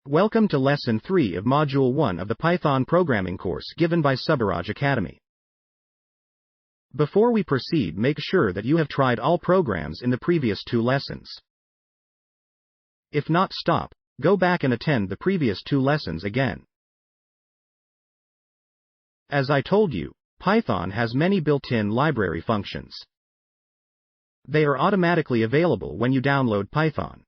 Welcome to Lesson 3 of Module 1 of the Python programming course given by Subburaj Academy. Before we proceed, make sure that you have tried all programs in the previous 2 lessons. If not, stop, go back and attend the previous 2 lessons again. As I told you, Python has many built-in library functions. They are automatically available when you download Python.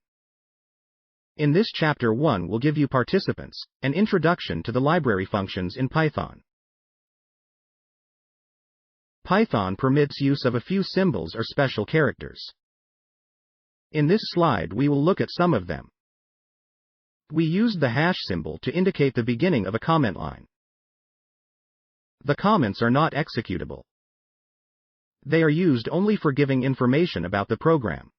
In this Chapter 1 will give you participants, an introduction to the library functions in Python. Python permits use of a few symbols or special characters. In this slide we will look at some of them. We used the hash symbol to indicate the beginning of a comment line. The comments are not executable. They are used only for giving information about the program.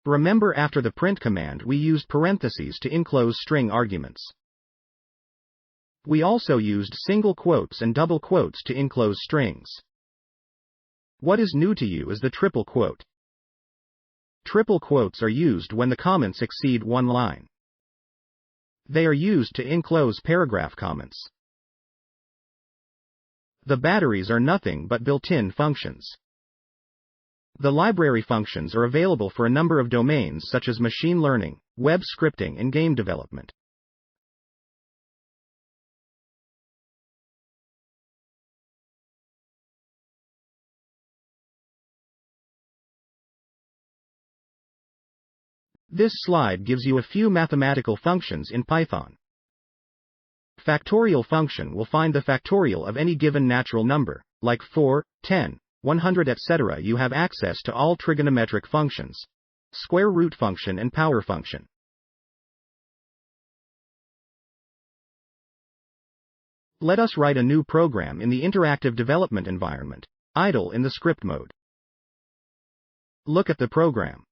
Remember, after the print command we used parentheses to enclose string arguments. We also used single quotes and double quotes to enclose strings. What is new to you is the triple quote. Triple quotes are used when the comments exceed 1 line. They are used to enclose paragraph comments. The binaries are nothing but built-in functions. The library functions are available for a number of domains such as machine learning, web scripting, and game development. This slide gives you a few mathematical functions in Python. Factorial function will find the factorial of any given natural number, like 4, 10, 100, etc. You have access to all trigonometric functions, square root function and power function. Let us write a new program in the interactive development environment, idle in the script mode. Look at the program.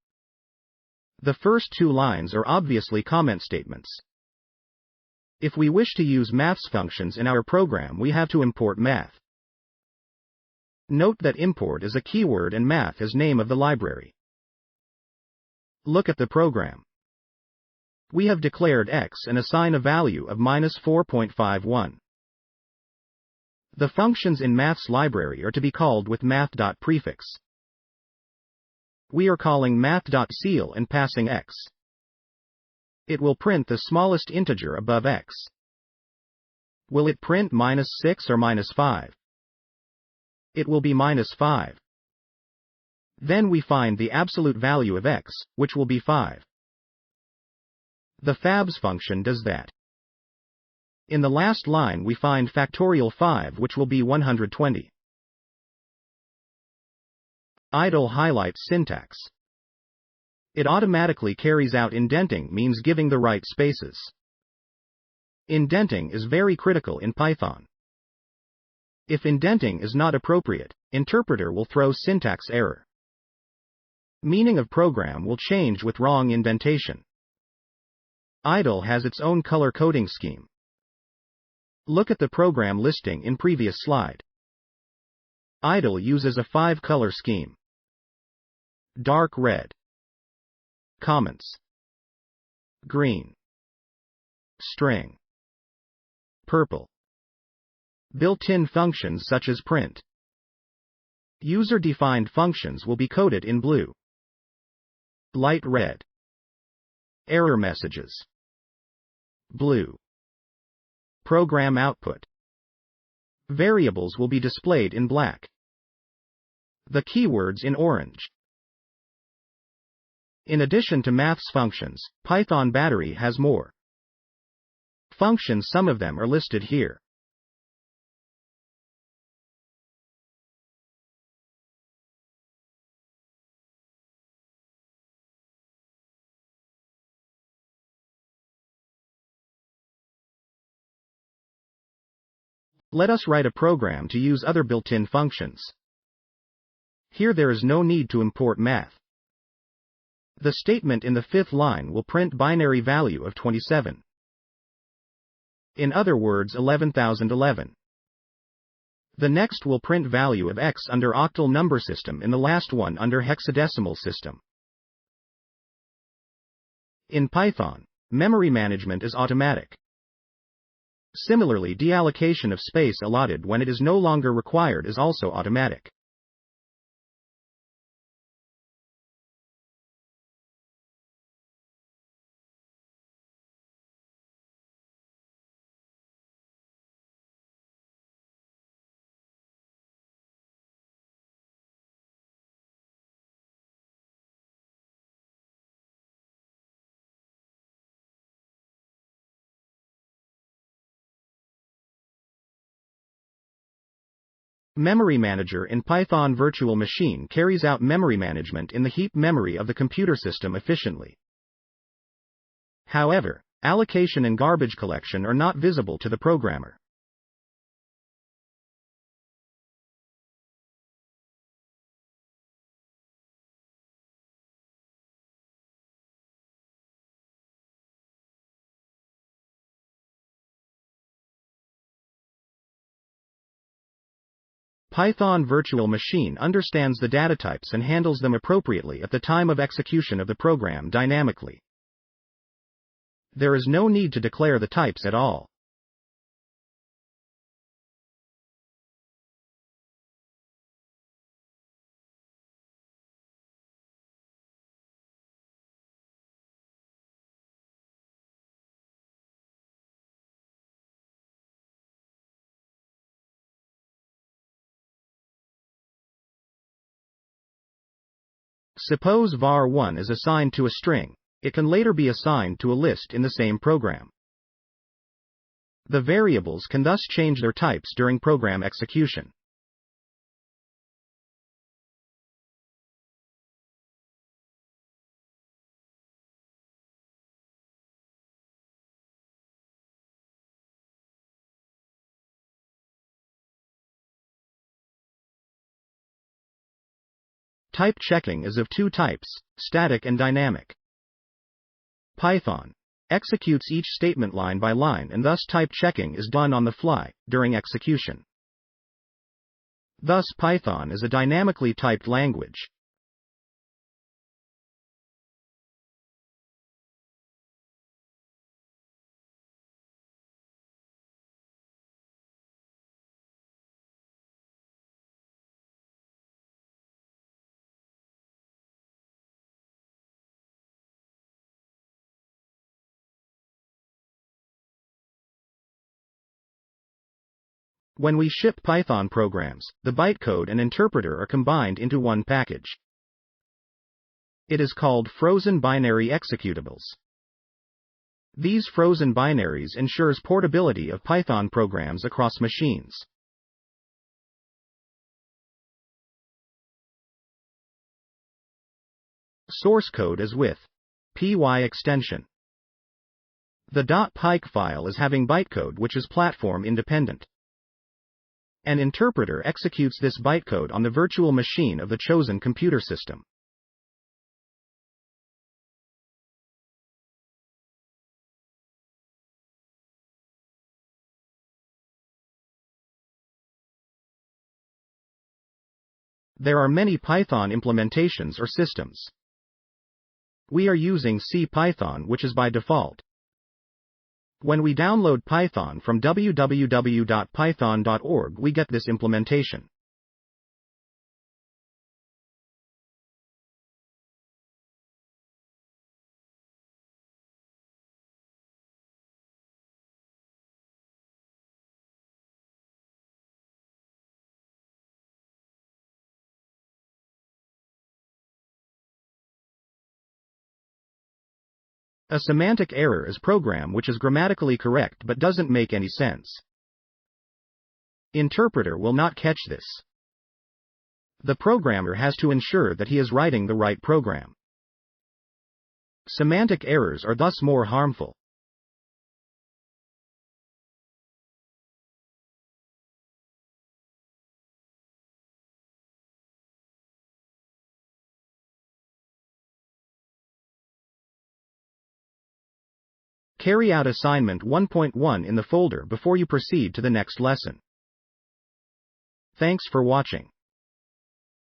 The first 2 lines are obviously comment statements. If we wish to use maths functions in our program, we have to import math. Note that import is a keyword and math is name of the library. Look at the program. We have declared x and assign a value of -4.51. The functions in maths library are to be called with math.prefix. We are calling math.ceil and passing x. It will print the smallest integer above x. Will it print -6 or -5? It will be -5. Then we find the absolute value of x, which will be 5. The fabs function does that. In the last line we find factorial 5, which will be 120. Idle highlights syntax. It automatically carries out indenting, means giving the right spaces. Indenting is very critical in Python. If indenting is not appropriate, interpreter will throw syntax error. Meaning of program will change with wrong indentation. Idle has its own color coding scheme. Look at the program listing in previous slide. Idle uses a 5-color scheme. Dark red, comments, green, string, purple. Built-in functions such as print. User-defined functions will be coded in blue. Light red. Error messages. Blue. Program output. Variables will be displayed in black. The keywords in orange. In addition to maths functions, Python binary has more functions. Some of them are listed here. Let us write a program to use other built-in functions. Here there is no need to import math. The statement in the 5th line will print binary value of 27. In other words, 11,011. The next will print value of x under octal number system, and the last one under hexadecimal system. In Python, Memory management is automatic. Similarly, deallocation of space allotted when it is no longer required is also automatic. Memory Manager in Python Virtual Machine carries out memory management in the heap memory of the computer system efficiently. However, allocation and garbage collection are not visible to the programmer. Python Virtual Machine understands the data types and handles them appropriately at the time of execution of the program dynamically. There is no need to declare the types at all. Suppose var1 is assigned to a string. It can later be assigned to a list in the same program. The variables can thus change their types during program execution. Type checking is of two types, static and dynamic. Python executes each statement line by line, and thus type checking is done on the fly, during execution. Thus Python is a dynamically typed language. When we ship Python programs, the bytecode and interpreter are combined into one package. It is called frozen binary executables. These frozen binaries ensures portability of Python programs across machines. Source code is with py extension. The .pyc file is having bytecode which is platform independent. An interpreter executes this bytecode on the virtual machine of the chosen computer system. There are many Python implementations or systems. We are using CPython, which is by default. When we download Python from www.python.org, we get this implementation. A semantic error is a program which is grammatically correct but doesn't make any sense. Interpreter will not catch this. The programmer has to ensure that he is writing the right program. Semantic errors are thus more harmful. Carry out assignment 1.1 in the folder before you proceed to the next lesson. Thanks for watching.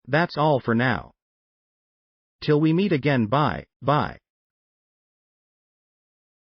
That's all for now. Till we meet again, bye.